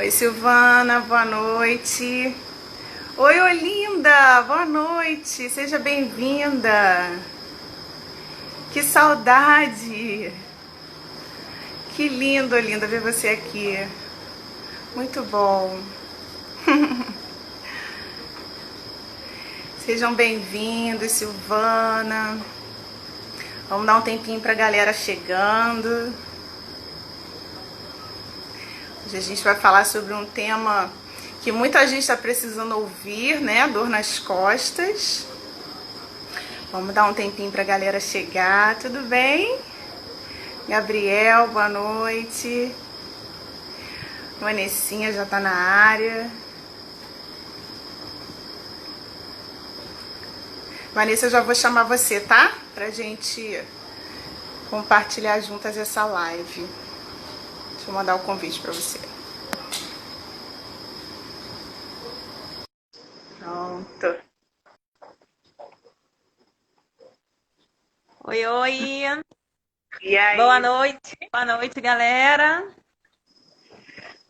Oi, Silvana, boa noite. Oi, Olinda, boa noite. Seja bem-vinda. Que saudade. Que lindo, Olinda, ver você aqui. Muito bom. Sejam bem-vindos, Silvana. Vamos dar um tempinho pra galera chegando. Hoje a gente vai falar sobre um tema que muita gente está precisando ouvir, né? Dor nas costas. Vamos dar um tempinho para a galera chegar. Tudo bem? Gabriel, boa noite. Vanessinha já está na área. Vanessa, eu já vou chamar você, tá? Pra gente compartilhar juntas essa live. Deixa eu mandar o convite para você. Pronto. Oi, oi. E aí? Boa noite, galera.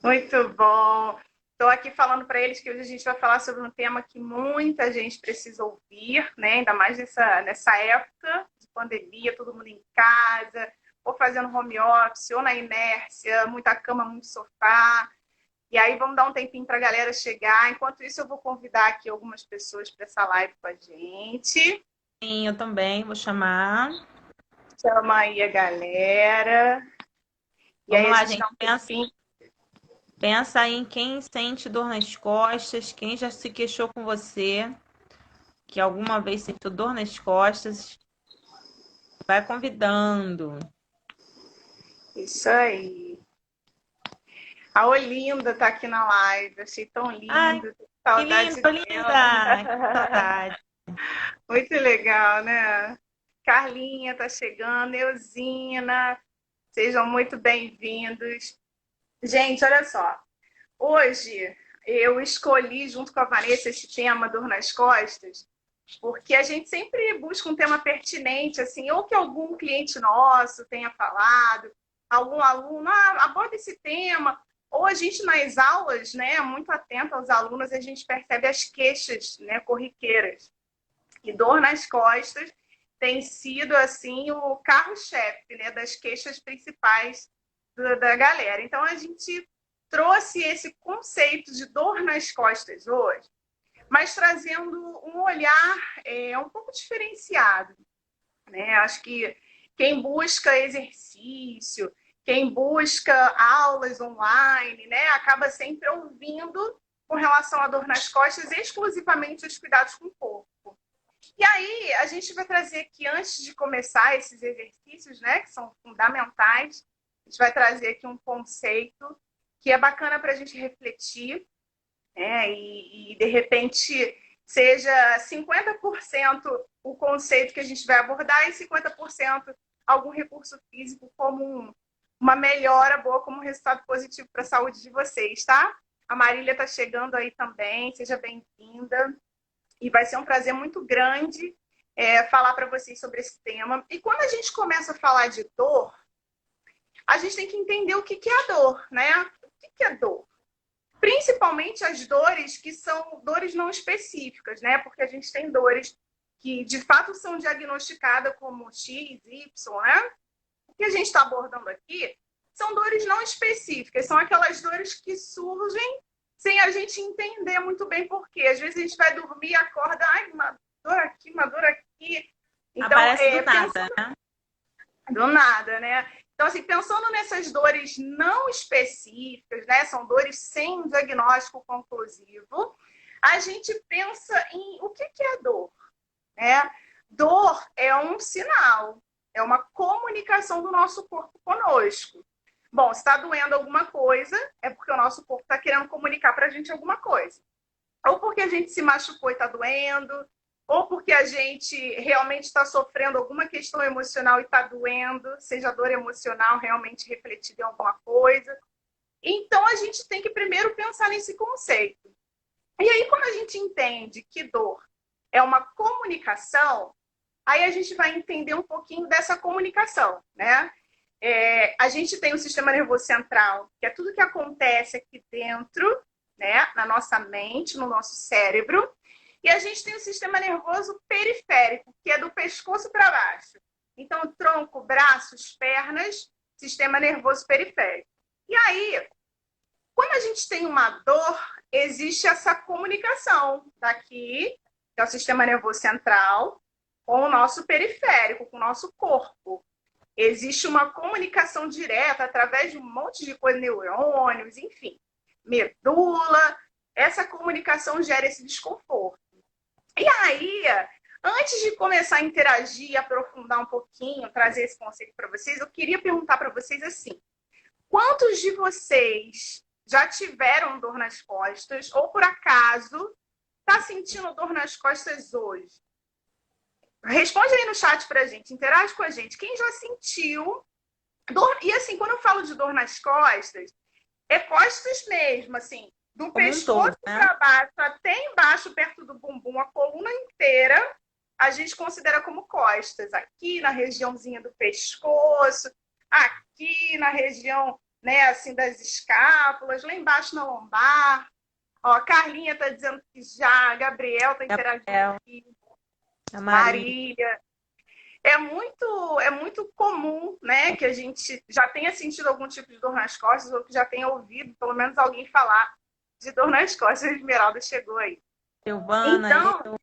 Muito bom. Estou aqui falando para eles que hoje a gente vai falar sobre um tema que muita gente precisa ouvir, né? Ainda mais nessa época de pandemia, todo mundo em casa, ou fazendo home office, ou na inércia, muita cama, muito sofá. E aí vamos dar um tempinho para a galera chegar. Enquanto isso, eu vou convidar aqui algumas pessoas para essa live com a gente. Sim, eu também vou chamar. Chama aí a galera. E Vamos aí a lá, gente gente. dá um tempinho. Pensa aí em quem sente dor nas costas, quem já se queixou com você, que alguma vez sentiu dor nas costas. Vai convidando. Isso aí. A Olinda tá aqui na live, achei tão Ai, lindo, que que lindo, saudade dela. linda! Que saudade. Muito legal, né? Carlinha tá chegando, Eusina, sejam muito bem-vindos. Gente, olha só, hoje eu escolhi junto com a Vanessa esse tema dor nas costas, porque a gente sempre busca um tema pertinente, assim, ou que algum cliente nosso tenha falado, algum aluno, aborda esse tema, ou a gente nas aulas, né, muito atento aos alunos, a gente percebe as queixas, né, corriqueiras. E dor nas costas tem sido, assim, o carro-chefe, né, das queixas principais da galera. Então, a gente trouxe esse conceito de dor nas costas hoje, mas trazendo um olhar um pouco diferenciado, né? Acho que quem busca exercício, quem busca aulas online, né, acaba sempre ouvindo com relação à dor nas costas exclusivamente os cuidados com o corpo. E aí a gente vai trazer aqui, antes de começar esses exercícios, né, que são fundamentais, a gente vai trazer aqui um conceito que é bacana para a gente refletir, né, e de repente seja 50% o conceito que a gente vai abordar e 50% algum recurso físico como uma melhora boa, como resultado positivo para a saúde de vocês, tá? A Marília está chegando aí também, seja bem-vinda. E vai ser um prazer muito grande falar para vocês sobre esse tema. E quando a gente começa a falar de dor, a gente tem que entender o que é a dor, né? O que é dor? Principalmente as dores que são dores não específicas, né? Porque a gente tem dores que de fato são diagnosticadas como X, Y, né? O que a gente está abordando aqui são dores não específicas, são aquelas dores que surgem sem a gente entender muito bem por quê. Às vezes a gente vai dormir e acorda, ai, uma dor aqui, uma dor aqui. Então, Aparece do nada, né? do nada, né? Então, assim, pensando nessas dores não específicas, né? São dores sem diagnóstico conclusivo, a gente pensa em o que é dor, né? Dor é um sinal, é uma comunicação do nosso corpo conosco. Bom, se está doendo alguma coisa, é porque o nosso corpo está querendo comunicar para a gente alguma coisa. Ou porque a gente se machucou e está doendo, ou porque a gente realmente está sofrendo alguma questão emocional e está doendo, seja dor emocional realmente refletida em alguma coisa. Então, a gente tem que primeiro pensar nesse conceito. E aí, quando a gente entende que dor é uma comunicação, aí a gente vai entender um pouquinho dessa comunicação, né? A gente tem o sistema nervoso central, que é tudo que acontece aqui dentro, né, na nossa mente, no nosso cérebro. E a gente tem o sistema nervoso periférico, que é do pescoço para baixo. Então, tronco, braços, pernas, sistema nervoso periférico. E aí, quando a gente tem uma dor, existe essa comunicação daqui, que é o sistema nervoso central, com o nosso periférico, com o nosso corpo. Existe uma comunicação direta através de um monte de coisa, neurônios, enfim, medula. Essa comunicação gera esse desconforto. E aí, antes de começar a interagir, aprofundar um pouquinho, trazer esse conceito para vocês, eu queria perguntar para vocês assim: quantos de vocês já tiveram dor nas costas ou por acaso está sentindo dor nas costas hoje? Responde aí no chat pra gente, interage com a gente. Quem já sentiu dor? E assim, quando eu falo de dor nas costas, é costas mesmo, assim, do Como um pescoço todo, né? para baixo, até embaixo, perto do bumbum, a coluna inteira, a gente considera como costas. Aqui na regiãozinha do pescoço, aqui na região, né, assim, das escápulas, lá embaixo na lombar. Ó, a Carlinha tá dizendo que já, a Gabriel tá interagindo aqui. A Marília. É muito comum, né, que a gente já tenha sentido algum tipo de dor nas costas ou que já tenha ouvido, pelo menos, alguém falar de dor nas costas. A Esmeralda chegou aí. Silvana, Então,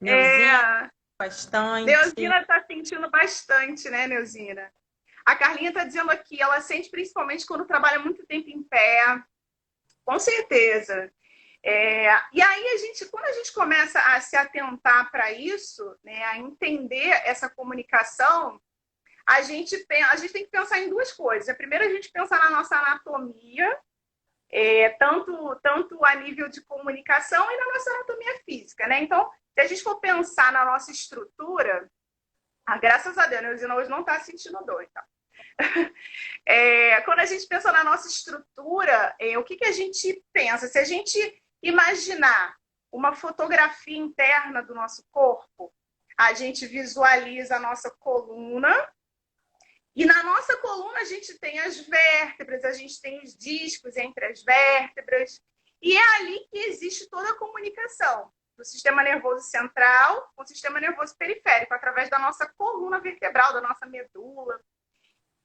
Neuzina, bastante. Neuzina está sentindo bastante, né, Neuzina? A Carlinha está dizendo aqui, ela sente principalmente quando trabalha muito tempo em pé. Com certeza. E aí, quando a gente começa a se atentar para isso, né, a entender essa comunicação, a gente tem que pensar em duas coisas. Primeiro, a gente pensar na nossa anatomia, tanto a nível de comunicação e na nossa anatomia física, né? Então, se a gente for pensar na nossa estrutura, graças a Deus, a Neuzina hoje não está sentindo dor, então. Quando a gente pensa na nossa estrutura, o que a gente pensa? Se a gente imaginar uma fotografia interna do nosso corpo, a gente visualiza a nossa coluna, e na nossa coluna a gente tem as vértebras, a gente tem os discos entre as vértebras, e é ali que existe toda a comunicação do sistema nervoso central com o sistema nervoso periférico, através da nossa coluna vertebral, da nossa medula.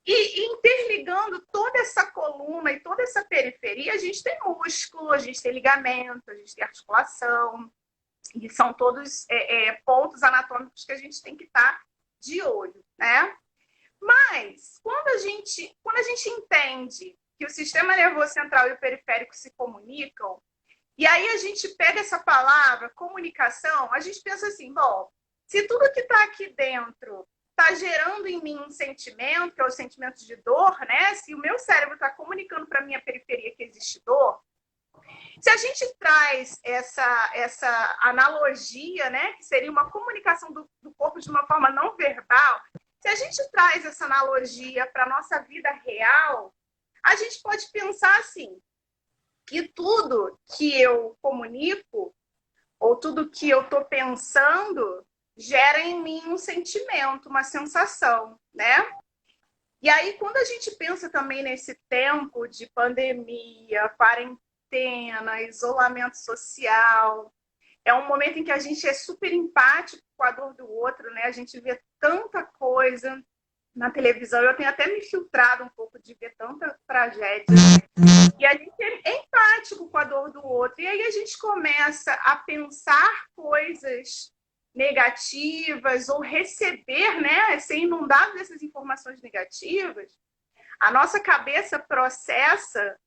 E interligando toda essa coluna e toda essa periferia, a gente tem músculo, a gente tem ligamento, a gente tem articulação, e são todos pontos anatômicos que a gente tem que estar de olho, né? Mas, quando a gente entende que o sistema nervoso central e o periférico se comunicam, e aí a gente pega essa palavra, comunicação, a gente pensa assim, bom, se tudo que está aqui dentro está gerando em mim um sentimento, que é o sentimento de dor, né? Se o meu cérebro está comunicando para a minha periferia que existe dor, se a gente traz essa analogia, né? Que seria uma comunicação do corpo de uma forma não verbal, se a gente traz essa analogia para a nossa vida real, a gente pode pensar assim, que tudo que eu comunico, ou tudo que eu estou pensando, gera em mim um sentimento, uma sensação, né? E aí, quando a gente pensa também nesse tempo de pandemia, quarentena, isolamento social, é um momento em que a gente é super empático com a dor do outro, né? A gente vê tanta coisa na televisão, eu tenho até me filtrado um pouco de ver tanta tragédia, e a gente é empático com a dor do outro, e aí a gente começa a pensar coisas negativas ou receber, né, ser inundado dessas informações negativas, a nossa cabeça processa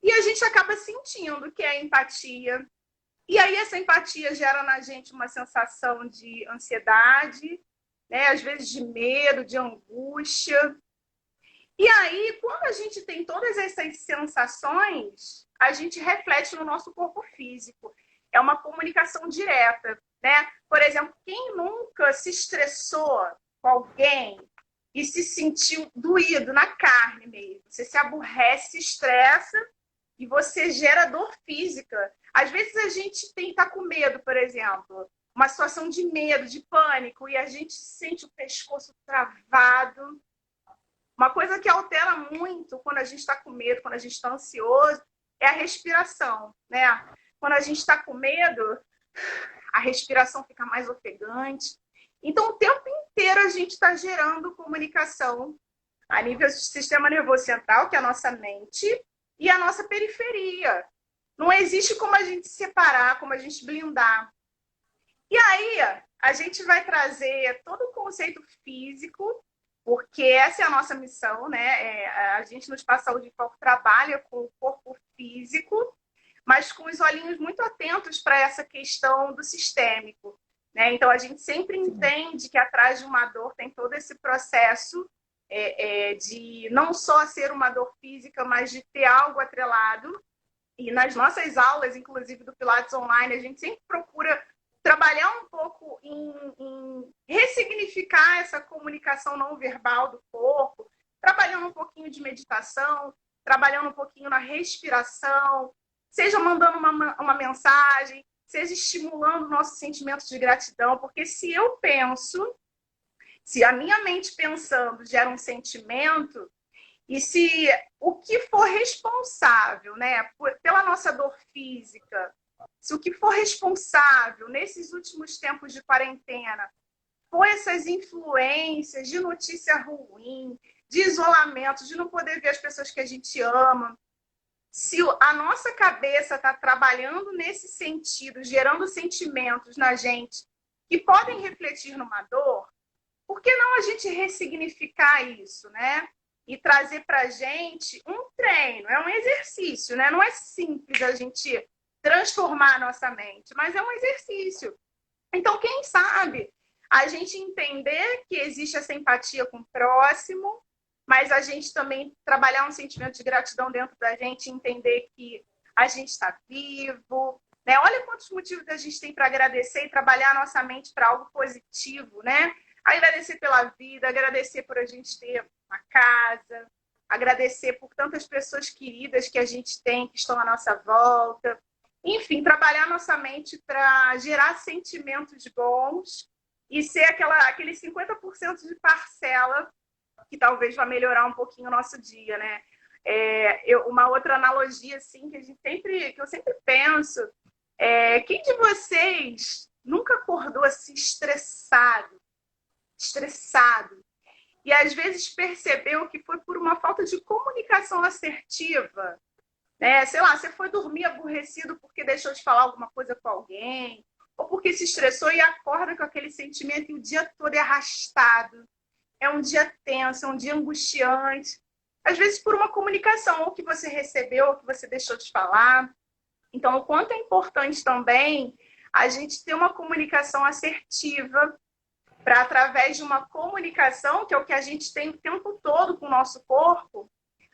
e a gente acaba sentindo que é empatia. E aí essa empatia gera na gente uma sensação de ansiedade, né, às vezes de medo, de angústia. E aí, quando a gente tem todas essas sensações, a gente reflete no nosso corpo físico. É uma comunicação direta, né? Por exemplo, quem nunca se estressou com alguém e se sentiu doído na carne mesmo? Você se aborrece, se estressa e você gera dor física. Às vezes a gente está com medo, por exemplo, uma situação de medo, de pânico, e a gente sente o pescoço travado, Uma coisa que altera muito quando a gente está com medo, quando a gente está ansioso, é a respiração, né? Quando a gente está com medo, a respiração fica mais ofegante. Então, o tempo inteiro a gente está gerando comunicação a nível do sistema nervoso central, que é a nossa mente, e a nossa periferia. Não existe como a gente separar, como a gente blindar. E aí, a gente vai trazer todo o conceito físico, porque essa é a nossa missão, né? A gente no Espaço Saúde e Foco trabalha com o corpo físico, mas com os olhinhos muito atentos para essa questão do sistêmico, né? Então, a gente sempre entende que atrás de uma dor tem todo esse processo de não só ser uma dor física, mas de ter algo atrelado. E nas nossas aulas, inclusive do Pilates Online, a gente sempre procura trabalhar um pouco em ressignificar essa comunicação não verbal do corpo, trabalhando um pouquinho de meditação, trabalhando um pouquinho na respiração, seja mandando uma mensagem, seja estimulando o nosso sentimento de gratidão, porque se eu penso, se a minha mente pensando gera um sentimento, e se o que for responsável, né, pela nossa dor física, se o que for responsável nesses últimos tempos de quarentena for essas influências de notícia ruim, de isolamento, de não poder ver as pessoas que a gente ama, se a nossa cabeça está trabalhando nesse sentido, gerando sentimentos na gente que podem refletir numa dor, por que não a gente ressignificar isso, né? E trazer para a gente um treino, é um exercício, né? Não é simples a gente transformar a nossa mente, mas é um exercício. Então, quem sabe a gente entender que existe essa empatia com o próximo, mas a gente também trabalhar um sentimento de gratidão dentro da gente, entender que a gente está vivo, né? Olha quantos motivos a gente tem para agradecer e trabalhar a nossa mente para algo positivo, né? Agradecer pela vida, agradecer por a gente ter uma casa, agradecer por tantas pessoas queridas que a gente tem, que estão à nossa volta. Enfim, trabalhar nossa mente para gerar sentimentos bons e ser aquele 50% de parcela que talvez vá melhorar um pouquinho o nosso dia, né? Uma outra analogia assim, que eu sempre penso quem de vocês nunca acordou assim estressado, e às vezes percebeu que foi por uma falta de comunicação assertiva, né? Sei lá, você foi dormir aborrecido porque deixou de falar alguma coisa com alguém, ou porque se estressou e acorda com aquele sentimento e o dia todo é arrastado. É um dia tenso, é um dia angustiante. Às vezes por uma comunicação, ou que você recebeu, ou que você deixou de falar. Então, o quanto é importante também a gente ter uma comunicação assertiva para, através de uma comunicação, que é o que a gente tem o tempo todo com o nosso corpo,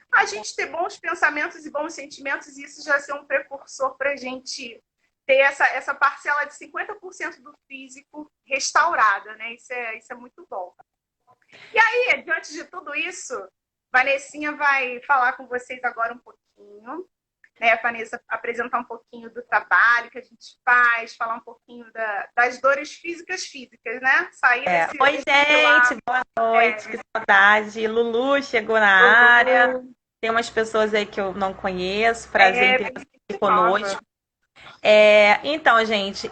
a gente ter bons pensamentos e bons sentimentos, e isso já ser um precursor para a gente ter essa parcela de 50% do físico restaurada, né? Isso é muito bom. E aí, diante de tudo isso, Vanessinha vai falar com vocês agora um pouquinho, né? A Vanessa apresentar um pouquinho do trabalho que a gente faz, falar um pouquinho das dores físicas, né? Sair desse... Oi, gente, boa noite, que saudade. Lulu chegou na área. Tem umas pessoas aí que eu não conheço, prazer em ter você aqui conosco. Então, gente,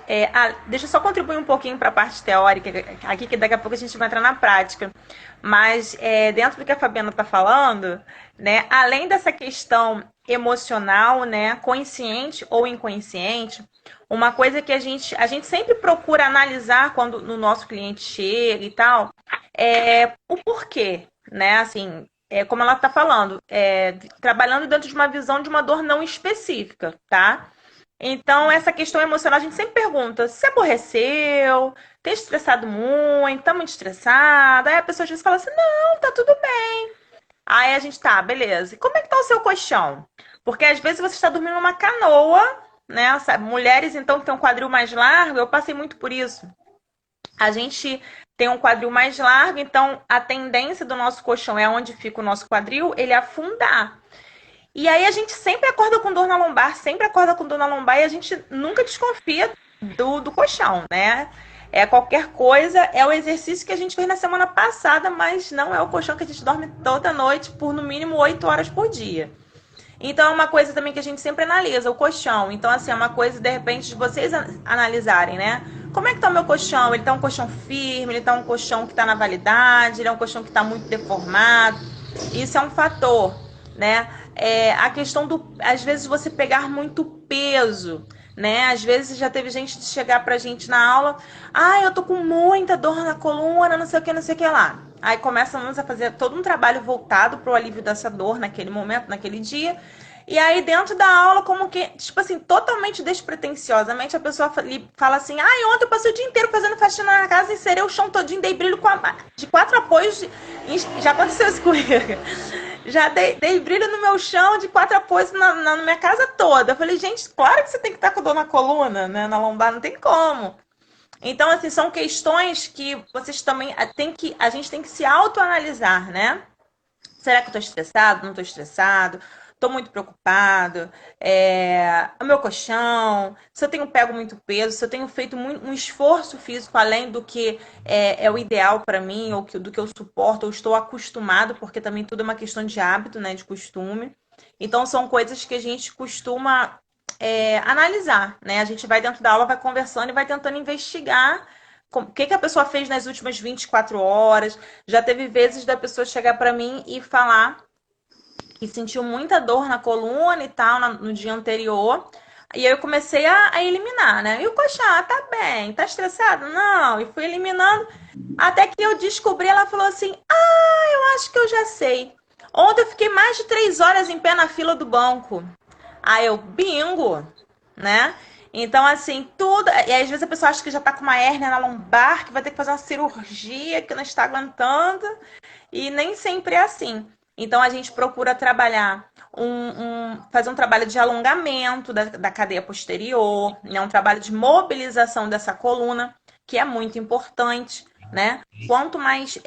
deixa eu só contribuir um pouquinho para a parte teórica aqui, que daqui a pouco a gente vai entrar na prática. Mas dentro do que a Fabiana está falando, né, além dessa questão emocional, né, consciente ou inconsciente, uma coisa que a gente sempre procura analisar quando o nosso cliente chega e tal, é o porquê, né, assim... como ela está falando, trabalhando dentro de uma visão de uma dor não específica, tá? Então, essa questão emocional, a gente sempre pergunta, se aborreceu, tem estressado muito, tá muito estressada? Aí a pessoa às vezes fala assim, não, tá tudo bem. Aí a gente, tá, beleza. E como é que tá o seu colchão? Porque às vezes você está dormindo numa canoa, né? Mulheres, então, que tem um quadril mais largo, eu passei muito por isso. A gente tem um quadril mais largo, então a tendência do nosso colchão é onde fica o nosso quadril, ele afundar. E aí a gente sempre acorda com dor na lombar, e a gente nunca desconfia do colchão, né? qualquer coisa, é o exercício que a gente fez na semana passada, mas não é o colchão que a gente dorme toda noite por no mínimo 8 horas por dia. Então é uma coisa também que a gente sempre analisa, o colchão. Então, assim, é uma coisa, de repente, de vocês analisarem, né? Como é que tá o meu colchão? Ele tá um colchão firme, ele tá um colchão que tá na validade, ele é um colchão que tá muito deformado. Isso é um fator, né? A questão do, às vezes, você pegar muito peso, né? Às vezes já teve gente de chegar pra gente na aula, eu tô com muita dor na coluna, não sei o que, não sei o que lá. Aí começamos a fazer todo um trabalho voltado para o alívio dessa dor naquele momento, naquele dia. E aí, dentro da aula, como que, tipo assim, totalmente despretensiosamente, a pessoa fala assim: ontem eu passei o dia inteiro fazendo faxina na casa, encerei o chão todinho, dei brilho de 4 apoios. Já aconteceu isso comigo. Já dei brilho no meu chão de 4 apoios na minha casa toda. Eu falei, gente, claro que você tem que estar com dor na coluna, né? Na lombar, não tem como. Então, assim, são questões que vocês também a gente tem que se autoanalisar, né? Será que eu tô estressado? Não tô estressado? Tô muito preocupado? O meu colchão? Se eu tenho pego muito peso? Se eu tenho feito um esforço físico além do que é o ideal para mim, ou do que eu suporto, ou estou acostumado, porque também tudo é uma questão de hábito, né? De costume. Então, são coisas que a gente costuma analisar, né? A gente vai dentro da aula, vai conversando e vai tentando investigar o que a pessoa fez nas últimas 24 horas. Já teve vezes da pessoa chegar para mim e falar que sentiu muita dor na coluna e tal no dia anterior. E aí eu comecei a eliminar, né? E o colchão, tá bem, tá estressado? Não. E fui eliminando. Até que eu descobri, ela falou assim: eu acho que eu já sei. Ontem eu fiquei mais de 3 horas em pé na fila do banco. Aí eu, bingo, né? Então, assim, tudo. E às vezes a pessoa acha que já tá com uma hérnia na lombar, que vai ter que fazer uma cirurgia, que não está aguentando. E nem sempre é assim. Então, a gente procura trabalhar, fazer um trabalho de alongamento da cadeia posterior, né? Um trabalho de mobilização dessa coluna, que é muito importante, né? Quanto mais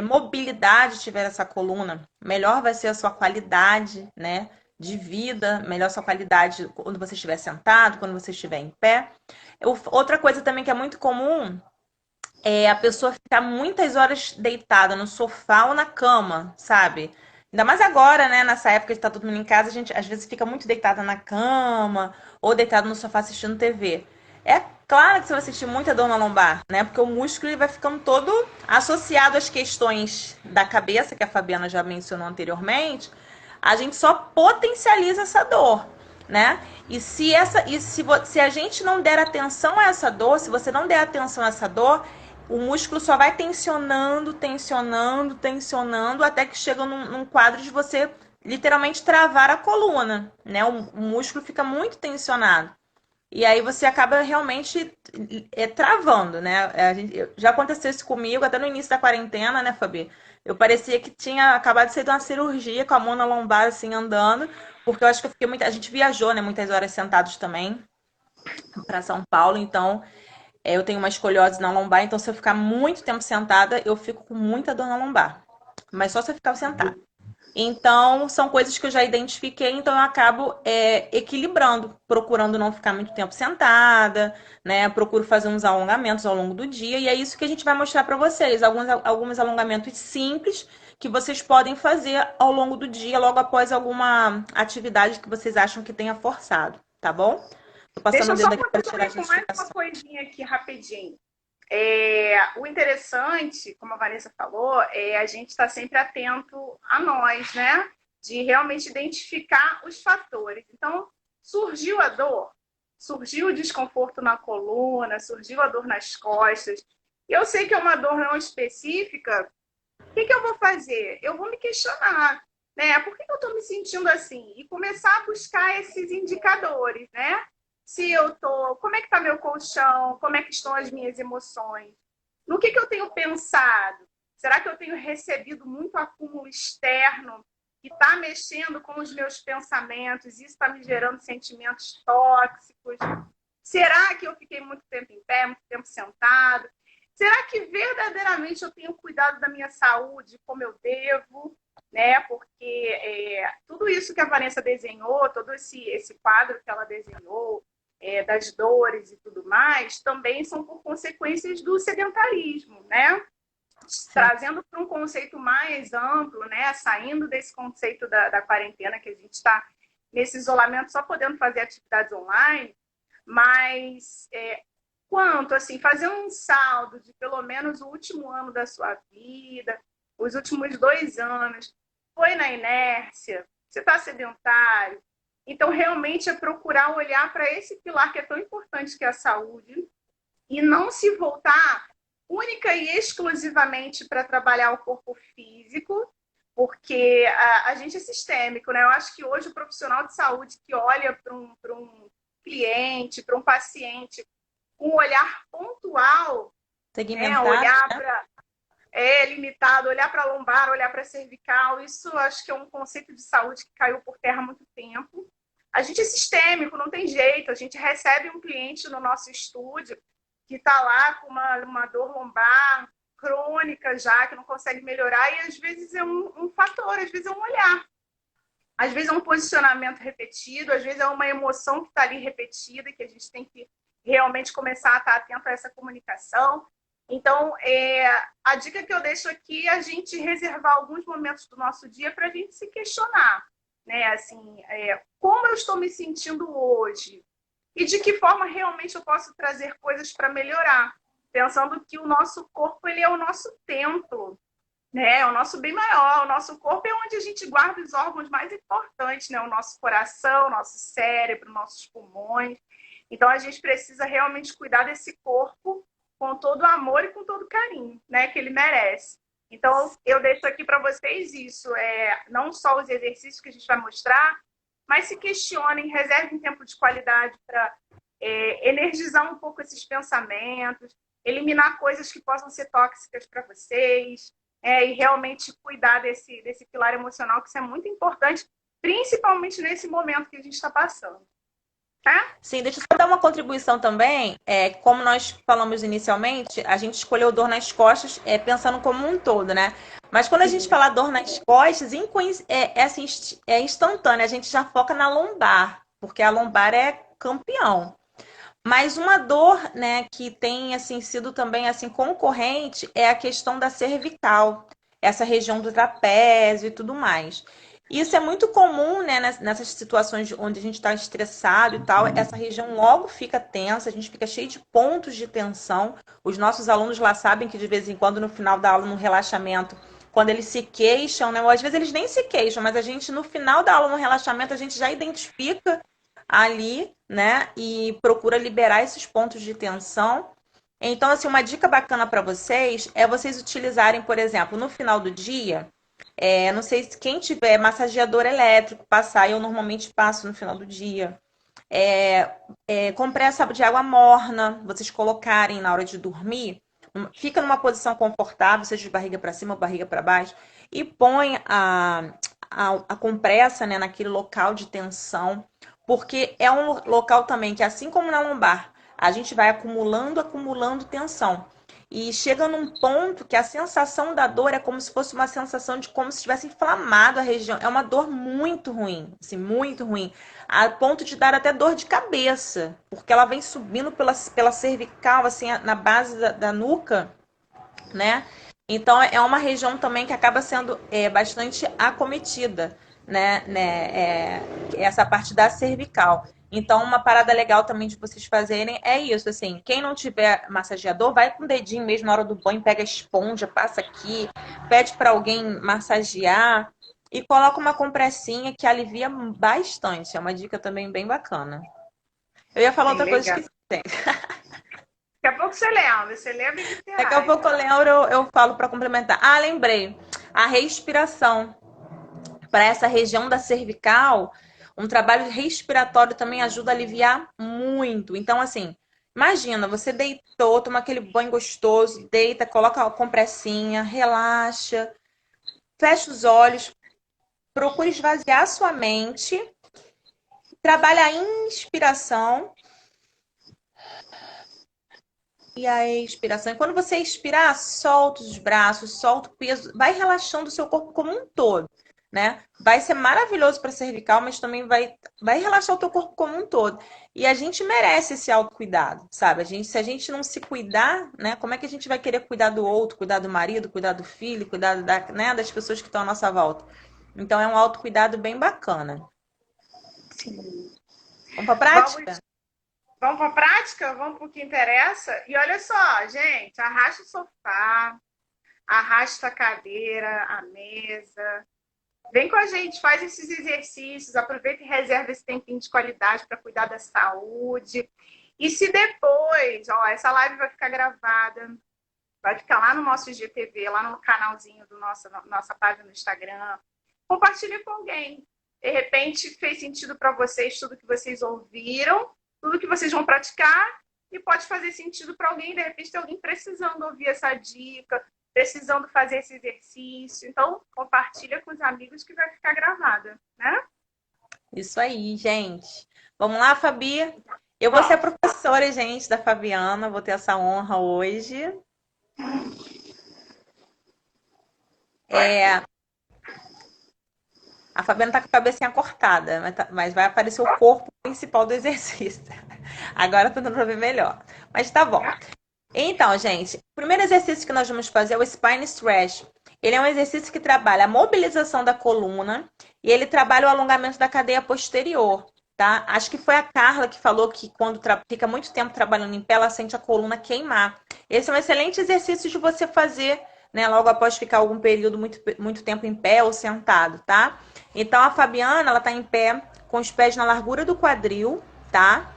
mobilidade tiver essa coluna, melhor vai ser a sua qualidade, né? De vida, melhor sua qualidade quando você estiver sentado, quando você estiver em pé. Outra coisa também que é muito comum é a pessoa ficar muitas horas deitada no sofá ou na cama, sabe? Ainda mais agora, né? Nessa época de estar todo mundo em casa, a gente às vezes fica muito deitada na cama ou deitada no sofá assistindo TV. É claro que você vai sentir muita dor na lombar, né? Porque o músculo ele vai ficando todo associado às questões da cabeça, que a Fabiana já mencionou anteriormente. A gente só potencializa essa dor, né? Se a gente não der atenção a essa dor, se você não der atenção a essa dor, o músculo só vai tensionando, tensionando, tensionando, até que chega num quadro de você literalmente travar a coluna, né? O músculo fica muito tensionado. E aí você acaba realmente travando, né? Já aconteceu isso comigo, até no início da quarentena, né, Fabi? Eu parecia que tinha acabado de sair de uma cirurgia com a mão na lombar, assim, andando, porque eu acho que eu fiquei muito. A gente viajou, né, muitas horas sentados também para São Paulo, então eu tenho uma escoliose na lombar, então se eu ficar muito tempo sentada, eu fico com muita dor na lombar. Mas só se eu ficar sentada. Então, são coisas que eu já identifiquei, então eu acabo equilibrando, procurando não ficar muito tempo sentada, né? Procuro fazer uns alongamentos ao longo do dia, e é isso que a gente vai mostrar para vocês. Alguns alongamentos simples que vocês podem fazer ao longo do dia, logo após alguma atividade que vocês acham que tenha forçado, tá bom? Tô passando Deixa o eu só dedo aqui para tirar as contribuir com mais uma notificações. coisinha aqui rapidinho. O interessante, como a Vanessa falou, é a gente estar sempre atento a nós, né? De realmente identificar os fatores. Então, surgiu a dor, surgiu o desconforto na coluna, surgiu a dor nas costas. Eu sei que é uma dor não específica. O que eu vou fazer? Eu vou me questionar, né? Por que eu estou me sentindo assim? E começar a buscar esses indicadores, né? Se eu tô, como é que está meu colchão? Como é que estão as minhas emoções? No que eu tenho pensado? Será que eu tenho recebido muito acúmulo externo que está mexendo com os meus pensamentos? Isso está me gerando sentimentos tóxicos? Será que eu fiquei muito tempo em pé, muito tempo sentado? Será que verdadeiramente eu tenho cuidado da minha saúde como eu devo? Né? Porque tudo isso que a Vanessa desenhou, todo esse quadro que ela desenhou, das dores e tudo mais, também são por consequências do sedentarismo, né? Sim. Trazendo para um conceito mais amplo, né? Saindo desse conceito da quarentena, que a gente está nesse isolamento só podendo fazer atividades online, mas quanto, assim, fazer um saldo de pelo menos o último ano da sua vida, os últimos 2 anos, foi na inércia, você está sedentário. Então, realmente é procurar olhar para esse pilar que é tão importante, que é a saúde, e não se voltar única e exclusivamente para trabalhar o corpo físico, porque a gente é sistêmico, né? Eu acho que hoje o profissional de saúde que olha para um cliente, para um paciente, com um olhar pontual, né? Segmentado, Olhar né? para limitado, olhar para a lombar, olhar para a cervical, isso acho que é um conceito de saúde que caiu por terra há muito tempo. A gente é sistêmico, não tem jeito, a gente recebe um cliente no nosso estúdio que está lá com uma dor lombar crônica já, que não consegue melhorar, e às vezes é um fator, às vezes é um olhar, às vezes é um posicionamento repetido, às vezes é uma emoção que está ali repetida, que a gente tem que realmente começar a estar atento a essa comunicação. Então, a dica que eu deixo aqui é a gente reservar alguns momentos do nosso dia para a gente se questionar, né? Assim, como eu estou me sentindo hoje? E de que forma realmente eu posso trazer coisas para melhorar? Pensando que o nosso corpo ele é o nosso templo, né? É o nosso bem maior. O nosso corpo é onde a gente guarda os órgãos mais importantes, né? O nosso coração, o nosso cérebro, nossos pulmões. Então a gente precisa realmente cuidar desse corpo com todo o amor e com todo o carinho, né? Que ele merece. Então eu deixo aqui para vocês isso, não só os exercícios que a gente vai mostrar, mas se questionem, reservem tempo de qualidade para energizar um pouco esses pensamentos, eliminar coisas que possam ser tóxicas para vocês, e realmente cuidar desse pilar emocional, que isso é muito importante, principalmente nesse momento que a gente está passando. Tá? Sim, deixa eu só dar uma contribuição também. Como nós falamos inicialmente, a gente escolheu dor nas costas pensando como um todo, né? Mas quando a gente fala dor nas costas, assim, é instantânea, a gente já foca na lombar, porque a lombar é campeão. Mas uma dor, né, que tem assim sido também assim concorrente é a questão da cervical, essa região do trapézio e tudo mais. Isso é muito comum, né, nessas situações onde a gente está estressado e tal, essa região logo fica tensa, a gente fica cheio de pontos de tensão. Os nossos alunos lá sabem que de vez em quando, no final da aula, no relaxamento, quando eles se queixam, né, ou às vezes eles nem se queixam, mas a gente, no final da aula, no relaxamento, a gente já identifica ali, né? E procura liberar esses pontos de tensão. Então, assim, uma dica bacana para vocês é vocês utilizarem, por exemplo, no final do dia, não sei se quem tiver massageador elétrico passar, eu normalmente passo no final do dia. Compressa de água morna, vocês colocarem na hora de dormir, fica numa posição confortável, seja de barriga para cima ou barriga para baixo, e põe a compressa, né, naquele local de tensão, porque é um local também que, assim como na lombar, a gente vai acumulando tensão. E chega num ponto que a sensação da dor é como se fosse uma sensação de como se tivesse inflamado a região. É uma dor muito ruim, assim, muito ruim. A ponto de dar até dor de cabeça, porque ela vem subindo pela cervical, assim, na base da nuca, né? Então é uma região também que acaba sendo bastante acometida, né? Essa parte da cervical. Então, uma parada legal também de vocês fazerem é isso, assim, quem não tiver massageador, vai com o dedinho mesmo na hora do banho, pega a esponja, passa aqui, pede para alguém massagear e coloca uma compressinha que alivia bastante. É uma dica também bem bacana. Eu ia falar Sim, outra coisa, legal. esqueci. Daqui a pouco você lembra e me Daqui a ferrar, pouco eu então. lembro, eu falo para complementar. Ah, lembrei. A respiração. Para essa região da cervical, um trabalho respiratório também ajuda a aliviar muito. Então, assim, imagina, você deitou, toma aquele banho gostoso, deita, coloca a compressinha, relaxa, fecha os olhos, procura esvaziar a sua mente, trabalha a inspiração e a expiração. E quando você expirar, solta os braços, solta o peso, vai relaxando o seu corpo como um todo. né? Vai ser maravilhoso para cervical, mas também vai relaxar o teu corpo como um todo. E a gente merece esse autocuidado, sabe? Se a gente não se cuidar, né? Como é que a gente vai querer cuidar do outro, cuidar do marido, cuidar do filho, cuidar né, das pessoas que estão à nossa volta? Então é um autocuidado bem bacana. Sim. Vamos para a prática? Vamos, vamos para a prática? Vamos para o que interessa? E olha só, gente, arrasta o sofá, arrasta a cadeira, a mesa. Vem com a gente, faz esses exercícios, aproveita e reserva esse tempinho de qualidade para cuidar da saúde. E se depois, ó, essa live vai ficar gravada, vai ficar lá no nosso IGTV, lá no canalzinho do nossa página no Instagram. Compartilhe com alguém. De repente fez sentido para vocês tudo que vocês ouviram, tudo que vocês vão praticar, e pode fazer sentido para alguém. De repente tem alguém precisando ouvir essa dica, precisando fazer esse exercício. Então, compartilha com os amigos que vai ficar gravada, né? Isso aí, gente. Vamos lá, Fabi? Eu vou ser a Bom, professora, gente, da Fabiana, vou ter essa honra hoje. É, a Fabiana tá com a cabecinha cortada, mas vai aparecer o corpo principal do exercício. Agora tá dando pra ver melhor. Mas tá bom. Então, gente, o primeiro exercício que nós vamos fazer é o Spine Stretch. Ele é um exercício que trabalha a mobilização da coluna e ele trabalha o alongamento da cadeia posterior, tá? Acho que foi a Carla que falou que quando fica muito tempo trabalhando em pé, ela sente a coluna queimar. Esse é um excelente exercício de você fazer, né, logo após ficar algum período muito tempo em pé ou sentado, tá? Então, a Fabiana, ela tá em pé com os pés na largura do quadril, tá?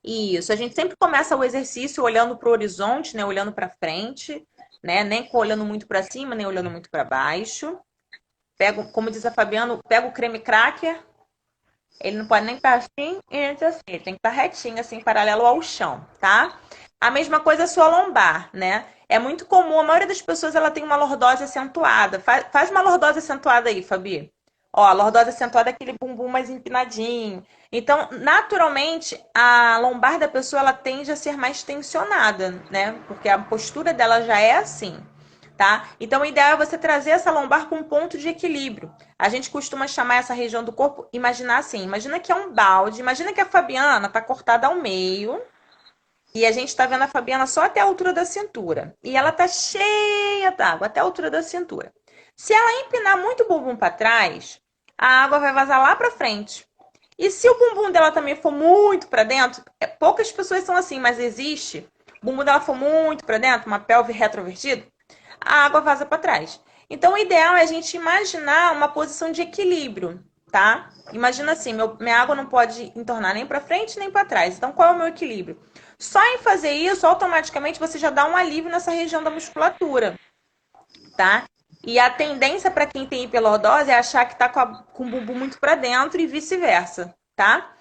Isso, a gente sempre começa o exercício olhando para o horizonte, né? Olhando para frente, né? Nem olhando muito para cima, nem olhando muito para baixo. Pego, como diz a Fabiana, pega o creme cracker, ele não pode nem estar assim e nem assim, ele tem que estar retinho, assim, paralelo ao chão, tá? A mesma coisa a sua lombar, né? É muito comum, a maioria das pessoas ela tem uma lordose acentuada. Faz uma lordose acentuada aí, Fabi. Ó, a lordose acentuada é aquele bumbum mais empinadinho. Então, naturalmente, a lombar da pessoa ela tende a ser mais tensionada, né? Porque a postura dela já é assim, tá? Então, o ideal é você trazer essa lombar com um ponto de equilíbrio. A gente costuma chamar essa região do corpo, imaginar assim, imagina que é um balde, imagina que a Fabiana tá cortada ao meio e a gente tá vendo a Fabiana só até a altura da cintura. E ela tá cheia d'água até a altura da cintura. Se ela empinar muito o bumbum para trás, a água vai vazar lá para frente. E se o bumbum dela também for muito para dentro, poucas pessoas são assim, mas existe. O bumbum dela for muito para dentro, uma pelve retrovertida, a água vaza para trás. Então, o ideal é a gente imaginar uma posição de equilíbrio, tá? Imagina assim, minha água não pode entornar nem para frente nem para trás. Então, qual é o meu equilíbrio? Só em fazer isso, automaticamente você já dá um alívio nessa região da musculatura, tá? E a tendência para quem tem hiperlordose é achar que tá com o bumbum muito para dentro e vice-versa, tá?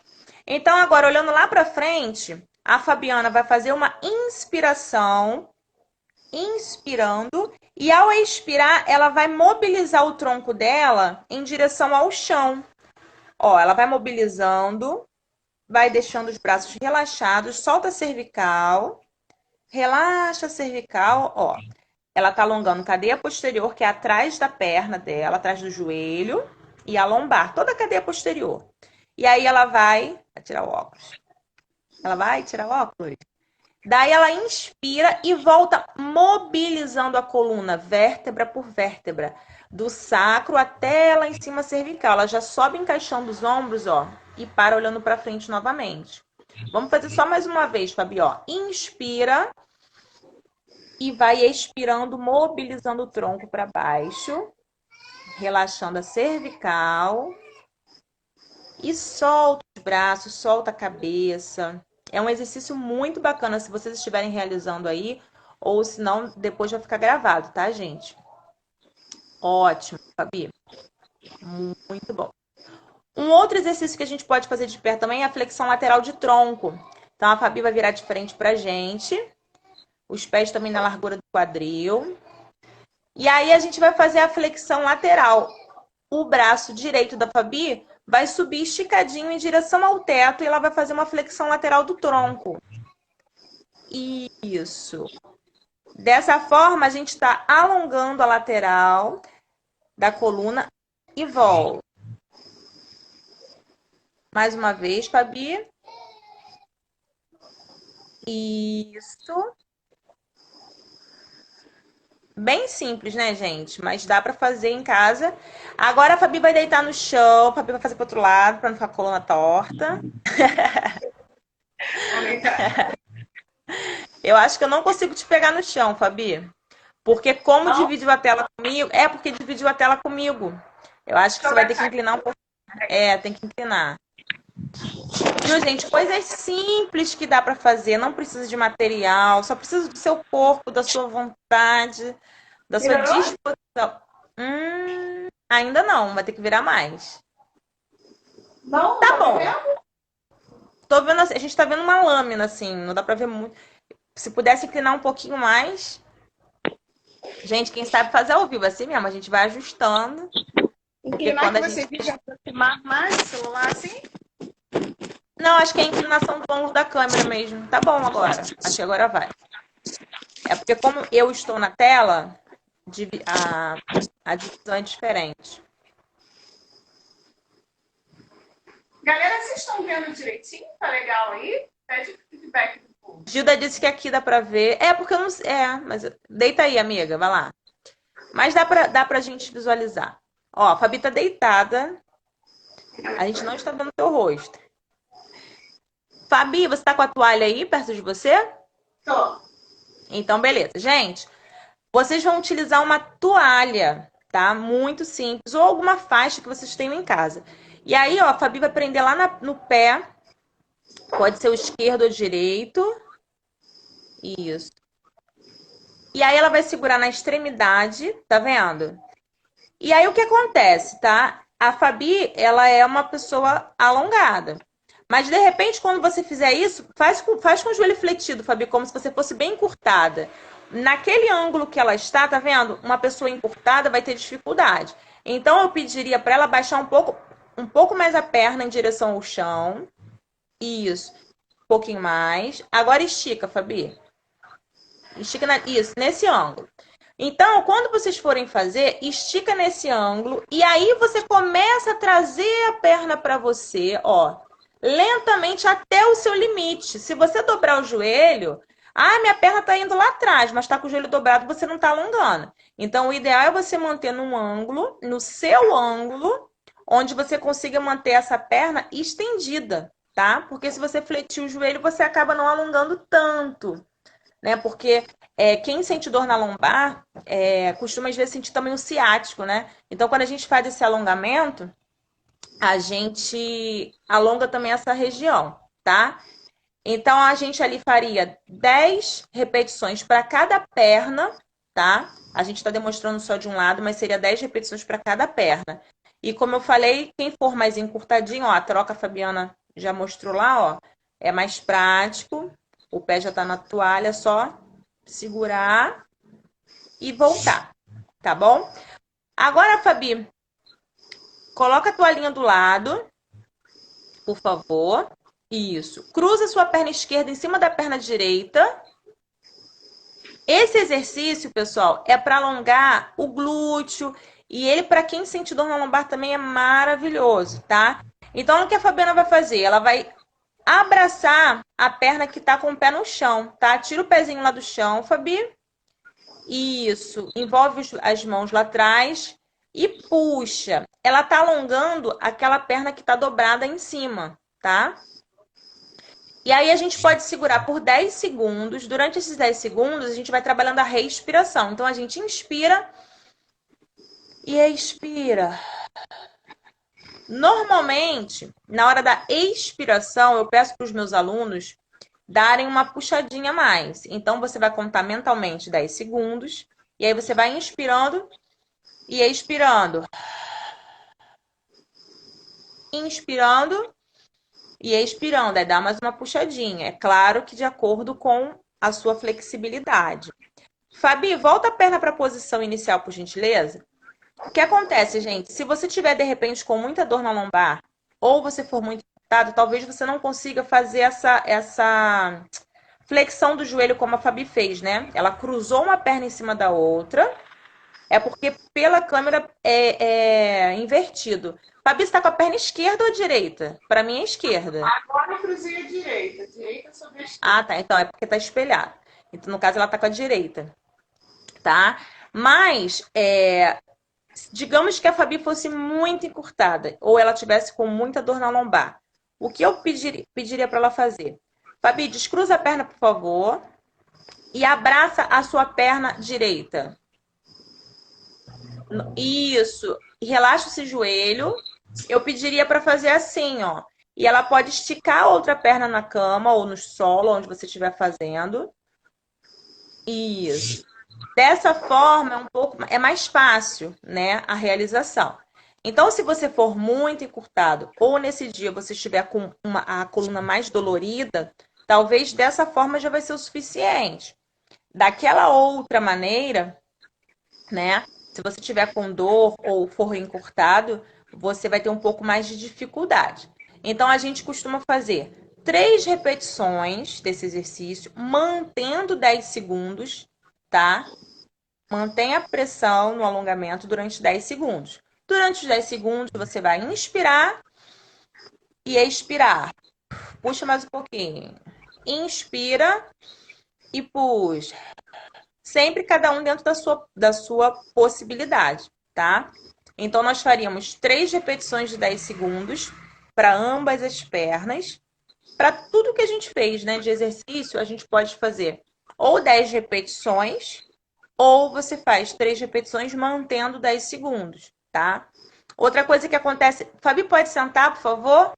Então, agora, olhando lá para frente, a Fabiana vai fazer uma inspiração, inspirando, e ao expirar, ela vai mobilizar o tronco dela em direção ao chão. Ó, ela vai mobilizando, vai deixando os braços relaxados, solta a cervical, relaxa a cervical, ó. Ela tá alongando cadeia posterior, que é atrás da perna dela, atrás do joelho, e a lombar, toda a cadeia posterior. E aí ela vai tirar o óculos. Ela vai tirar o óculos. Daí ela inspira e volta mobilizando a coluna, vértebra por vértebra, do sacro até lá em cima cervical. Ela já sobe encaixando os ombros, ó, e para olhando para frente novamente. Vamos fazer só mais uma vez, Fabi, ó. Inspira e vai expirando, mobilizando o tronco para baixo, relaxando a cervical e solta os braços, solta a cabeça. É um exercício muito bacana se vocês estiverem realizando aí, ou se não, depois vai ficar gravado, tá, gente? Ótimo, Fabi. Muito bom. Um outro exercício que a gente pode fazer de pé também é a flexão lateral de tronco. Então, a Fabi vai virar de frente pra gente. Os pés também na largura do quadril. E aí, a gente vai fazer a flexão lateral. O braço direito da Fabi vai subir esticadinho em direção ao teto e ela vai fazer uma flexão lateral do tronco. Isso. Dessa forma, a gente está alongando a lateral da coluna e volta. Mais uma vez, Fabi. Isso. Bem simples, né, gente? Mas dá pra fazer em casa. Agora a Fabi vai deitar no chão, a Fabi vai fazer pro outro lado pra não ficar com a coluna torta. Eu acho que eu não consigo te pegar no chão, Fabi. Porque como Não? dividiu a tela comigo, é porque dividiu a tela comigo. Eu acho que Deixa eu você vai ter que abaixar inclinar um pouco. É, tem que inclinar. Viu, gente? Coisas simples que dá pra fazer, não precisa de material, só precisa do seu corpo, da sua vontade, da sua Melhorou? disposição. Ainda não, vai ter que virar mais. Não, Tá tá me bom. vendo? Tô vendo assim, a gente tá vendo uma lâmina assim, não dá pra ver muito. Se pudesse inclinar um pouquinho mais. Gente, quem sabe fazer ao vivo assim mesmo, a gente vai ajustando, porque Inclinar quando que a gente você fica aproximar mais o celular assim? Não, acho que é a inclinação do ângulo da câmera mesmo. Tá bom agora. Acho que agora vai. É porque como eu estou na tela, a divisão é diferente. Galera, vocês estão vendo direitinho? Tá legal aí? Pede feedback do povo. Gilda disse que aqui dá pra ver. É, porque eu não sei. É, mas deita aí, amiga, vai lá. Mas dá pra gente visualizar. Ó, a Fabi tá deitada. A gente não está vendo o teu rosto. Fabi, você tá com a toalha aí perto de você? Tô. Então, beleza. Gente, vocês vão utilizar uma toalha, tá? Muito simples. Ou alguma faixa que vocês tenham em casa. E aí, ó, a Fabi vai prender lá no pé. Pode ser o esquerdo ou o direito. Isso. E aí ela vai segurar na extremidade, tá vendo? E aí o que acontece, tá? A Fabi, ela é uma pessoa alongada. Mas de repente, quando você fizer isso, faz com o joelho fletido, Fabi, como se você fosse bem encurtada. Naquele ângulo que ela está, tá vendo? Uma pessoa encurtada vai ter dificuldade. Então eu pediria para ela baixar um pouco mais a perna em direção ao chão. Isso. Um pouquinho mais. Agora estica, Fabi. Estica isso, nesse ângulo. Então, quando vocês forem fazer, estica nesse ângulo e aí você começa a trazer a perna para você, ó, lentamente até o seu limite. Se você dobrar o joelho, minha perna tá indo lá atrás, mas tá com o joelho dobrado, você não tá alongando. Então, o ideal é você manter num ângulo, no seu ângulo, onde você consiga manter essa perna estendida, tá? Porque se você fletir o joelho, você acaba não alongando tanto, né? Porque quem sente dor na lombar costuma às vezes sentir também o ciático, né? Então, quando a gente faz esse alongamento, a gente alonga também essa região, tá? Então, a gente ali faria 10 repetições para cada perna, tá? A gente está demonstrando só de um lado, mas seria 10 repetições para cada perna. E como eu falei, quem for mais encurtadinho, ó, a troca a Fabiana já mostrou lá, ó, é mais prático. O pé já tá na toalha, só segurar e voltar, tá bom? Agora, Fabi, coloca a toalhinha do lado, por favor. Isso. Cruza sua perna esquerda em cima da perna direita. Esse exercício, pessoal, é para alongar o glúteo e ele, para quem sente dor na lombar, também é maravilhoso, tá? Então, o que a Fabiana vai fazer? Ela vai abraçar a perna que tá com o pé no chão, tá? Tira o pezinho lá do chão, Fabi. Isso. Envolve as mãos lá atrás e puxa. Ela tá alongando aquela perna que tá dobrada em cima, tá? E aí a gente pode segurar por 10 segundos. Durante esses 10 segundos, a gente vai trabalhando a respiração. Então, a gente inspira e expira. Normalmente, na hora da expiração, eu peço para os meus alunos darem uma puxadinha a mais. Então, você vai contar mentalmente 10 segundos. E aí você vai inspirando e expirando. Inspirando e expirando. Aí dá mais uma puxadinha. É claro que de acordo com a sua flexibilidade. Fabi, volta a perna para a posição inicial, por gentileza. O que acontece, gente? Se você tiver, de repente, com muita dor na lombar, ou você for muito irritado, talvez você não consiga fazer essa flexão do joelho como a Fabi fez, né? Ela cruzou uma perna em cima da outra, É porque pela câmera é invertido. Fabi, você tá com a perna esquerda ou direita? Para mim é esquerda. Agora eu cruzei a direita. Direita sobre a Ah, esquerda. tá. Então é porque tá espelhado. Então, no caso, ela tá com a direita, tá? Mas, digamos que a Fabi fosse muito encurtada, ou ela tivesse com muita dor na lombar. O que eu pediria para ela fazer? Fabi, descruza a perna, por favor, e abraça a sua perna direita. Isso. E relaxa esse joelho. Eu pediria para fazer assim, ó. E ela pode esticar a outra perna na cama ou no solo, onde você estiver fazendo. Isso. Dessa forma, é mais fácil, né, a realização. Então, se você for muito encurtado ou nesse dia você estiver com a coluna mais dolorida, talvez dessa forma já vai ser o suficiente. Daquela outra maneira, né, se você tiver com dor ou for encurtado, você vai ter um pouco mais de dificuldade. Então, a gente costuma fazer 3 repetições desse exercício, mantendo 10 segundos, tá? Mantenha a pressão no alongamento durante 10 segundos. Durante os 10 segundos, você vai inspirar e expirar. Puxa mais um pouquinho. Inspira e puxa. Sempre cada um dentro da sua possibilidade, tá? Então, nós faríamos 3 repetições de 10 segundos para ambas as pernas. Para tudo que a gente fez, né, de exercício, a gente pode fazer ou 10 repetições ou você faz 3 repetições mantendo 10 segundos, tá? Outra coisa que acontece. Fabi, pode sentar, por favor?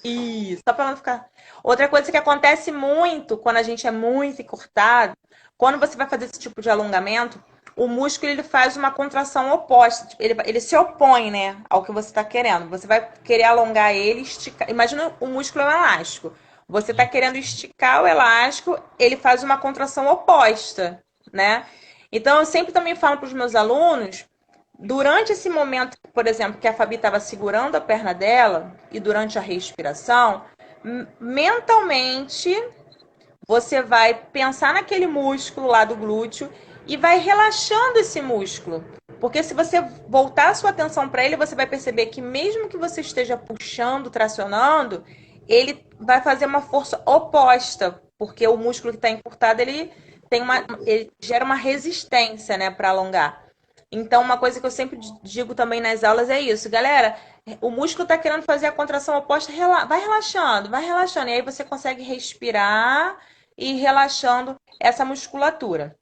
Isso, só para não ficar. Outra coisa que acontece muito quando a gente é muito encurtado, quando você vai fazer esse tipo de alongamento, o músculo ele faz uma contração oposta. Tipo, ele se opõe, né, ao que você está querendo. Você vai querer alongar ele, esticar. Imagina o músculo é um elástico. Você está querendo esticar o elástico, ele faz uma contração oposta, né? Então, eu sempre também falo para os meus alunos, durante esse momento, por exemplo, que a Fabi estava segurando a perna dela e durante a respiração, mentalmente você vai pensar naquele músculo lá do glúteo e vai relaxando esse músculo. Porque se você voltar a sua atenção para ele, você vai perceber que mesmo que você esteja puxando, tracionando, ele vai fazer uma força oposta, porque o músculo que está encurtado, ele gera uma resistência, né, para alongar. Então, uma coisa que eu sempre digo também nas aulas é isso, galera. O músculo está querendo fazer a contração oposta, vai relaxando, vai relaxando. E aí você consegue respirar e ir relaxando essa musculatura.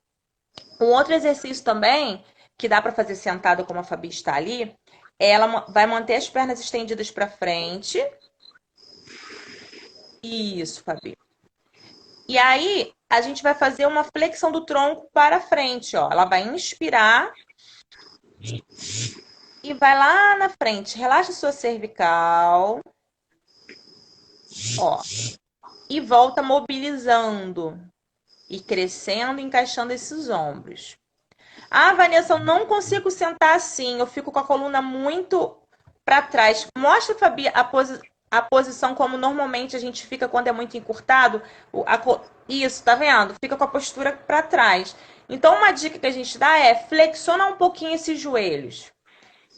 Um outro exercício também, que dá para fazer sentada como a Fabi está ali, ela vai manter as pernas estendidas para frente. Isso, Fabi. E aí, a gente vai fazer uma flexão do tronco para frente, ó. Ela vai inspirar e vai lá na frente. Relaxa sua cervical, ó. E volta mobilizando e crescendo, encaixando esses ombros. Ah, Vanessa, eu não consigo sentar assim, eu fico com a coluna muito para trás. Mostra, Fabi, a posição como normalmente a gente fica quando é muito encurtado. Isso, tá vendo? Fica com a postura para trás. Então, uma dica que a gente dá é flexiona um pouquinho esses joelhos.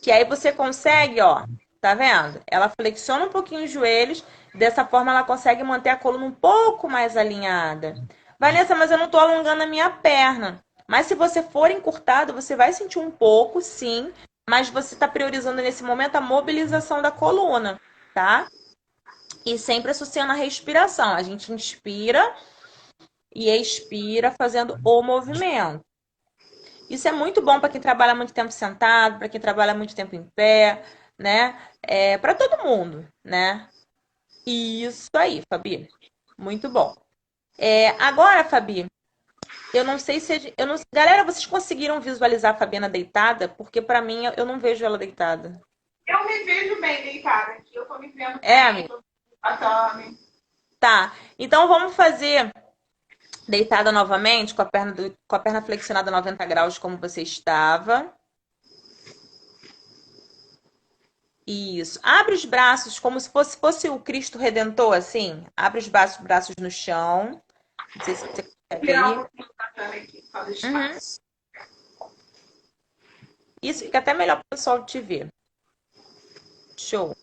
Que aí você consegue, ó, tá vendo? Ela flexiona um pouquinho os joelhos, dessa forma ela consegue manter a coluna um pouco mais alinhada. Vanessa, mas eu não tô alongando a minha perna. Mas se você for encurtado, você vai sentir um pouco, sim, mas você está priorizando nesse momento a mobilização da coluna, tá? E sempre associando a respiração. A gente inspira e expira fazendo o movimento. Isso é muito bom para quem trabalha muito tempo sentado, para quem trabalha muito tempo em pé, né? Para todo mundo, né? Isso aí, Fabi. Muito bom. Agora, Fabi, eu não sei se. Eu não... Galera, vocês conseguiram visualizar a Fabiana deitada? Porque para mim eu não vejo ela deitada. Eu me vejo bem deitada aqui. Eu tô me vendo É, bem, amiga? tô tatame. Tá. Então vamos fazer deitada novamente, com a perna flexionada 90 graus, como você estava. Isso. Abre os braços como se fosse o Cristo Redentor, assim. Abre os braços no chão. Não sei se você consegue Virar um aí. pouquinho tatame aqui, fazer Uhum. espaço. Isso fica até melhor para o pessoal te ver. Show.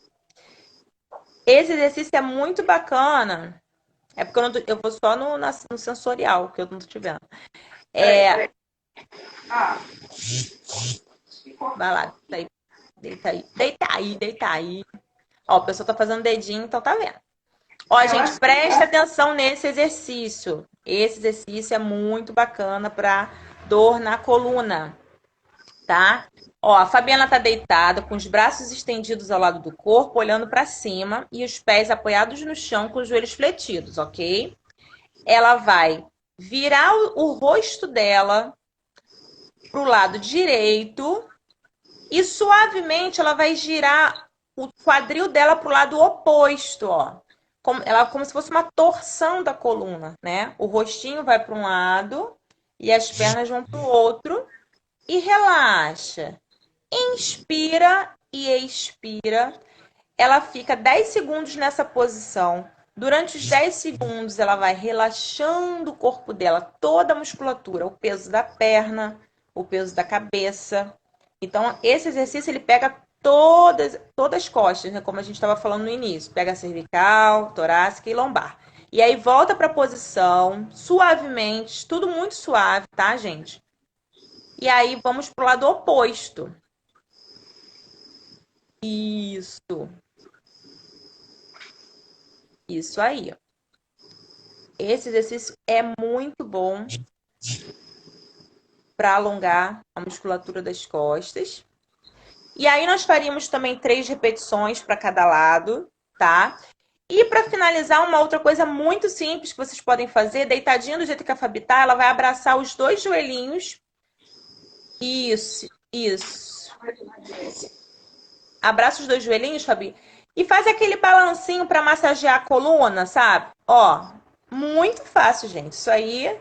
Esse exercício é muito bacana. É porque eu vou só no sensorial, que eu não tô te vendo. Peraí, É, peraí. Ah, vai lá, deita aí, deita aí, deita aí, deita aí. Ó, o pessoal tá fazendo dedinho, então tá vendo. Ó, gente, preste atenção nesse exercício. Esse exercício é muito bacana para dor na coluna, tá? Ó, a Fabiana tá deitada com os braços estendidos ao lado do corpo, olhando para cima e os pés apoiados no chão com os joelhos fletidos, ok? Ela vai virar o rosto dela pro lado direito e suavemente ela vai girar o quadril dela pro lado oposto, ó. Como se fosse uma torção da coluna, né? O rostinho vai para um lado e as pernas vão para o outro e relaxa. Inspira e expira. Ela fica 10 segundos nessa posição. Durante os 10 segundos, ela vai relaxando o corpo dela, toda a musculatura, o peso da perna, o peso da cabeça. Então, esse exercício ele pega todas as costas, né? Como a gente estava falando no início. Pega a cervical, torácica e lombar. E aí volta para a posição, suavemente, tudo muito suave, tá, gente? E aí vamos para o lado oposto. Isso. Isso aí. Esse exercício é muito bom para alongar a musculatura das costas. E aí nós faríamos também 3 repetições para cada lado, tá? E para finalizar, uma outra coisa muito simples que vocês podem fazer, deitadinha do jeito que a Fabi tá, ela vai abraçar os 2 joelhinhos. Isso, isso. Abraça os 2 joelhinhos, Fabi, e faz aquele balancinho para massagear a coluna, sabe? Ó, muito fácil, gente. Isso aí,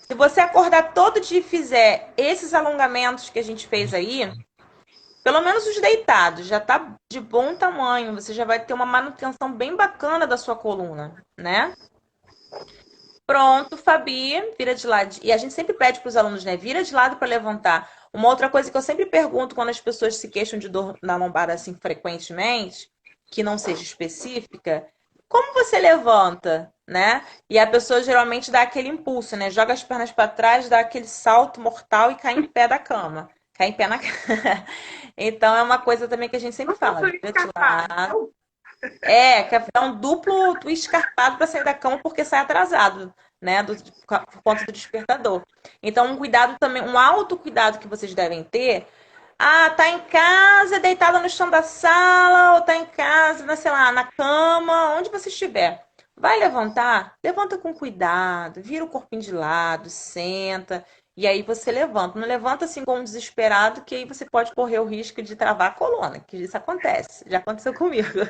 se você acordar todo dia e fizer esses alongamentos que a gente fez aí, pelo menos os deitados, já tá de bom tamanho. Você já vai ter uma manutenção bem bacana da sua coluna, né? Pronto, Fabi, vira de lado. E a gente sempre pede para os alunos, né? Vira de lado para levantar. Uma outra coisa que eu sempre pergunto quando as pessoas se queixam de dor na lombar assim frequentemente, que não seja específica, como você levanta, né? E a pessoa geralmente dá aquele impulso, né? Joga as pernas para trás, dá aquele salto mortal e cai em pé da cama. Cai em pé na cama. Então é uma coisa também que a gente sempre fala, vira de lado. Quer dar um duplo twist carpado para sair da cama porque sai atrasado, né? Por conta do despertador. Então, um cuidado também, um autocuidado que vocês devem ter. Ah, tá em casa, deitada no chão da sala, ou tá em casa, sei lá, na cama, onde você estiver. Vai levantar? Levanta com cuidado, vira o corpinho de lado, senta, e aí você levanta. Não levanta assim como um desesperado, que aí você pode correr o risco de travar a coluna, que isso acontece. Já aconteceu comigo.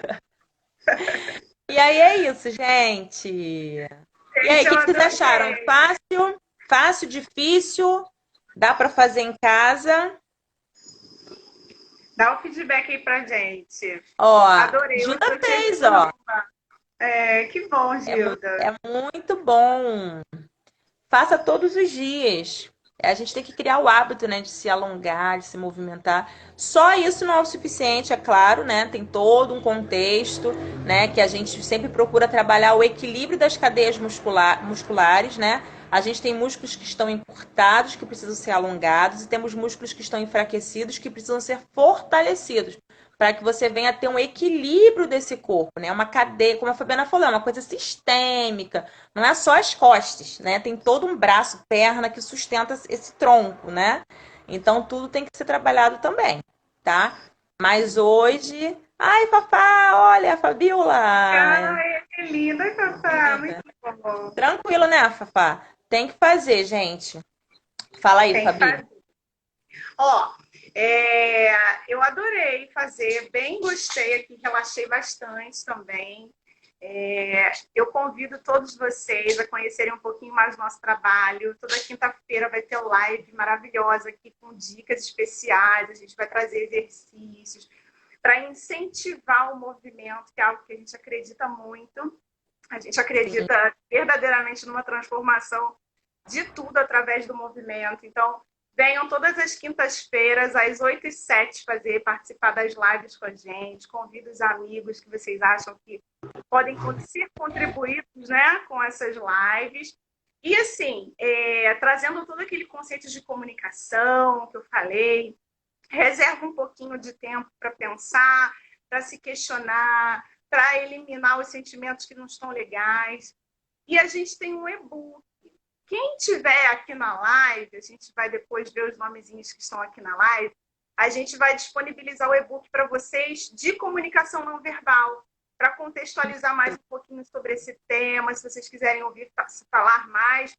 E aí é isso, gente. E aí, gente, o eu que vocês acharam? adorei. Fácil? Fácil, difícil? Dá para fazer em casa? Dá um feedback aí pra gente. Ó, Adorei o Gilda fez, exercício. ó. Que bom, Gilda. É muito bom. Faça todos os dias. A gente tem que criar o hábito, né, de se alongar, de se movimentar. Só isso não é o suficiente, é claro, né? Tem todo um contexto, né, que a gente sempre procura trabalhar o equilíbrio das cadeias musculares, né? A gente tem músculos que estão encurtados, que precisam ser alongados, e temos músculos que estão enfraquecidos, que precisam ser fortalecidos, para que você venha ter um equilíbrio desse corpo, né? Uma cadeia, como a Fabiana falou, é uma coisa sistêmica. Não é só as costas, né? Tem todo um braço, perna que sustenta esse tronco, né? Então tudo tem que ser trabalhado também, tá? Mas hoje, ai, Fafá, olha a Fabiola. Ai, que linda, Cafá. Muito bom. Tranquilo, né, Fafá? Tem que fazer, gente. Fala aí, Tem que Fabi. fazer. Ó, eu adorei fazer, bem gostei aqui, relaxei bastante também. Eu convido todos vocês a conhecerem um pouquinho mais do nosso trabalho. Toda quinta-feira vai ter live maravilhosa aqui com dicas especiais. A gente vai trazer exercícios para incentivar o movimento, que é algo que a gente acredita muito. A gente acredita verdadeiramente numa transformação de tudo através do movimento. Então, Venham todas as quintas-feiras, às 8h07, participar das lives com a gente. Convido os amigos que vocês acham que podem ser contribuídos, né, com essas lives. E, assim, trazendo todo aquele conceito de comunicação que eu falei, reserva um pouquinho de tempo para pensar, para se questionar, para eliminar os sentimentos que não estão legais. E a gente tem um e-book. Quem tiver aqui na live, a gente vai depois ver os nomezinhos que estão aqui na live, a gente vai disponibilizar o e-book para vocês de comunicação não verbal, para contextualizar mais um pouquinho sobre esse tema, se vocês quiserem ouvir falar mais,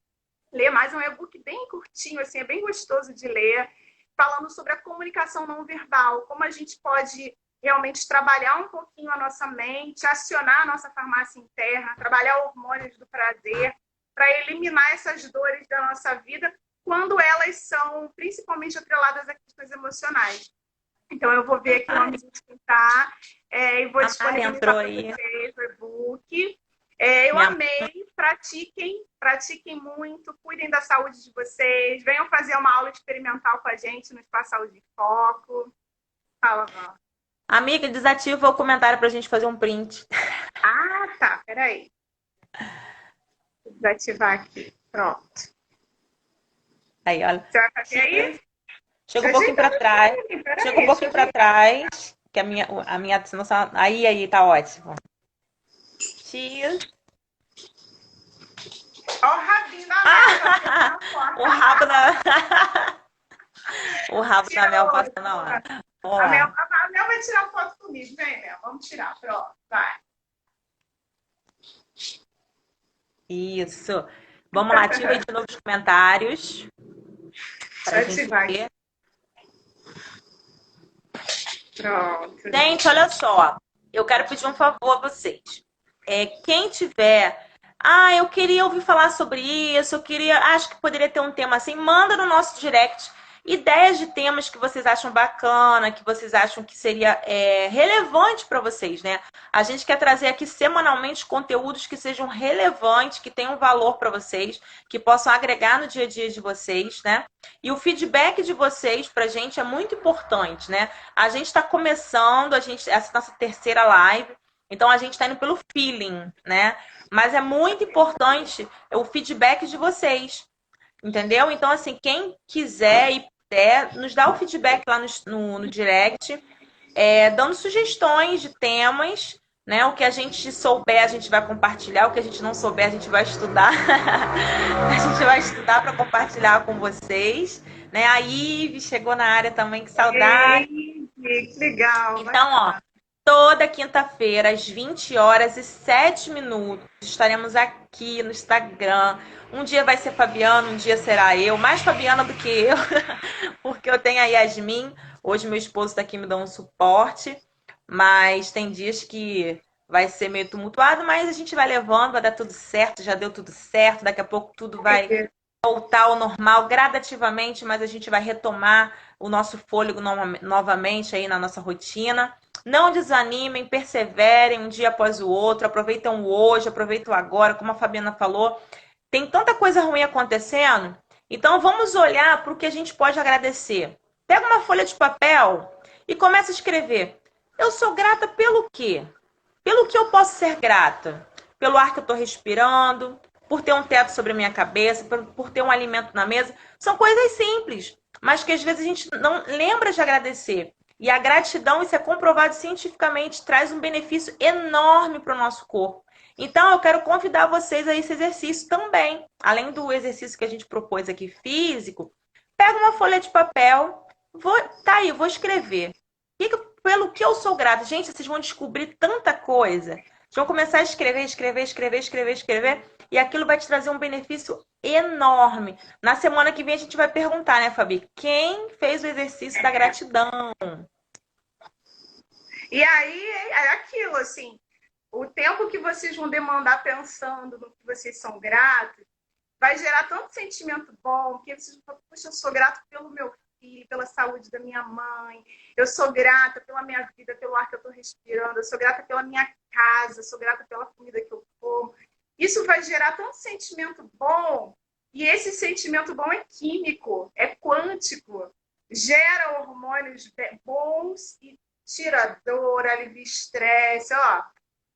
ler mais. É um e-book bem curtinho, assim, é bem gostoso de ler, falando sobre a comunicação não verbal, como a gente pode realmente trabalhar um pouquinho a nossa mente, acionar a nossa farmácia interna, trabalhar hormônios do prazer, para eliminar essas dores da nossa vida quando elas são principalmente atreladas a questões emocionais. Então, eu vou ver aqui o nome de quem está e vou disponibilizar para vocês o e-book. Eu amei, pratiquem muito, cuidem da saúde de vocês, venham fazer uma aula experimental com a gente no Espaço Saúde em Foco. Fala, Val. Amiga, desativa o comentário para a gente fazer um print. Ah, tá, peraí. Vou desativar aqui, pronto. Aí, olha. Você vai fazer aí? Chega um pouquinho para trás. Chega um pouquinho para trás. Que a minha noção. Aí, tá ótimo. X. Olha o rabinho da Mel. O rabo da. O rabo da Mel passando na hora. A Mel vai tirar foto comigo, vem, Mel. Vamos tirar, pronto, vai. Isso. Vamos lá, ativa aí de novo os comentários. Pra gente ver. Pronto. Gente, olha só. Eu quero pedir um favor a vocês. Quem tiver... eu queria ouvir falar sobre isso, acho que poderia ter um tema assim, manda no nosso direct ideias de temas que vocês acham bacana, que vocês acham que seria relevante para vocês, né? A gente quer trazer aqui semanalmente conteúdos que sejam relevantes, que tenham valor para vocês, que possam agregar no dia a dia de vocês, né? E o feedback de vocês para a gente é muito importante, né? A gente está começando, essa é a nossa terceira live, então a gente está indo pelo feeling, né? Mas é muito importante o feedback de vocês, entendeu? Então, assim, quem quiser e puder, nos dá o feedback lá no direct, dando sugestões de temas, né? O que a gente souber, a gente vai compartilhar. O que a gente não souber, a gente vai estudar. A gente vai estudar para compartilhar com vocês. Né? A Ive chegou na área também, que saudade. Que legal. Então, ó, toda quinta-feira, às 20h07, estaremos aqui no Instagram. Um dia vai ser Fabiana, um dia será eu. Mais Fabiana do que eu, porque eu tenho a Yasmin. Hoje meu esposo está aqui me dando um suporte, mas tem dias que vai ser meio tumultuado, mas a gente vai levando, vai dar tudo certo, já deu tudo certo. Daqui a pouco tudo vai voltar ao normal gradativamente, mas a gente vai retomar o nosso fôlego novamente aí na nossa rotina. Não desanimem, perseverem um dia após o outro, aproveitam o hoje, aproveitam o agora, como a Fabiana falou. Tem tanta coisa ruim acontecendo, então vamos olhar para o que a gente pode agradecer. Pega uma folha de papel e começa a escrever. Eu sou grata pelo quê? Pelo que eu posso ser grata? Pelo ar que eu estou respirando, por ter um teto sobre a minha cabeça, por ter um alimento na mesa. São coisas simples, mas que às vezes a gente não lembra de agradecer. E a gratidão, isso é comprovado cientificamente, traz um benefício enorme para o nosso corpo. Então, eu quero convidar vocês a esse exercício também. Além do exercício que a gente propôs aqui físico, pega uma folha de papel, vou escrever. Pelo que eu sou grata. Gente, vocês vão descobrir tanta coisa. Vocês vão começar a escrever, e aquilo vai te trazer um benefício enorme. Na semana que vem a gente vai perguntar, né, Fabi? Quem fez o exercício da gratidão? E aí, é aquilo, assim, o tempo que vocês vão demandar pensando no que vocês são gratos, vai gerar tanto sentimento bom, que vocês vão falar, poxa, eu sou grato pelo meu filho, pela saúde da minha mãe, eu sou grata pela minha vida, pelo ar que eu estou respirando, eu sou grata pela minha casa, eu sou grata pela comida que eu como. Isso vai gerar tanto sentimento bom E esse sentimento bom é químico, é quântico, gera hormônios bons e tira dor, alivia estresse. Ó,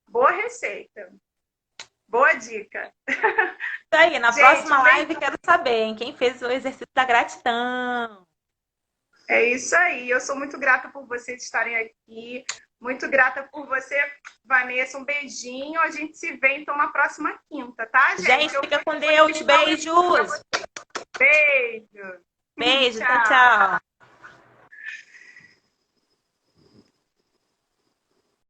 boa receita, boa dica. Isso aí, na Gente, próxima live quero saber, hein, quem fez o exercício da gratidão. é isso aí. Eu sou muito grata por vocês estarem aqui. Muito grata por você, Vanessa. Um beijinho. A gente se vê então na próxima quinta, tá, gente? Gente, fica com Deus. Beijos. Beijo. Beijo. Tchau, Tchau. tchau.